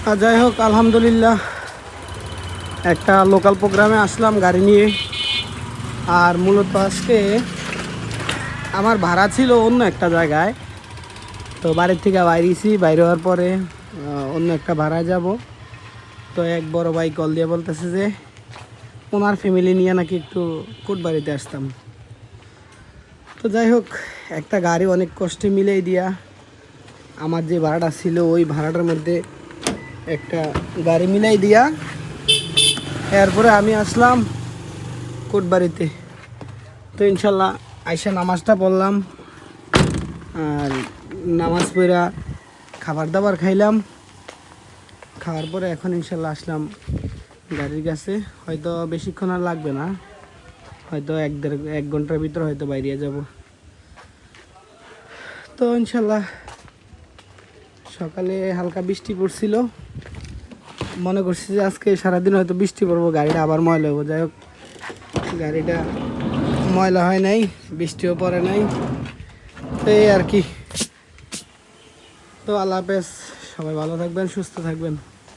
যাই হোক, আলহামদুলিল্লাহ একটা লোকাল প্রোগ্রামে আসলাম গাড়ি নিয়ে। আর মূলত আজকে আমার ভাড়া ছিল অন্য একটা জায়গায়, তো বাড়ির থেকে বাইরেছি। বাইরে হওয়ার পরে অন্য একটা ভাড়ায় যাব। তো এক বড় ভাই কল দিয়ে বলতেছে যে ওনার ফ্যামিলি নিয়ে নাকি একটু কোটবাড়িতে আসতাম। তো যাই হোক, একটা গাড়ি অনেক কষ্টে মিলেই দিয়া আমার যে ভাড়াটা ছিল ওই ভাড়াটার মধ্যে একটা গাড়ি মিলাই দিয়া এরপরে আমি আসলাম কোটবাড়িতে। তো ইনশাল্লাহ আইসা নামাজটা পড়লাম, আর নামাজ পড়া খাবার দাবার খাইলাম। খাওয়ার পরে এখন ইনশাল্লাহ আসলাম গাড়ির কাছে। হয়তো বেশিক্ষণ আর লাগবে না, হয়তো এক ঘন্টার ভিতর হয়তো বাইরে যাব। তো ইনশাল্লাহ সকালে হালকা বৃষ্টি পড়ছিল, মনে করছি যে আজকে সারাদিন হয়তো বৃষ্টি পড়বো, গাড়িটা আবার ময়লা হবো। যাই হোক, গাড়িটা ময়লা হয় নাই, বৃষ্টিও পড়ে নাই, তো এই আর কি। তো আল্লাহ হাফেজ, সবাই ভালো থাকবেন, সুস্থ থাকবেন।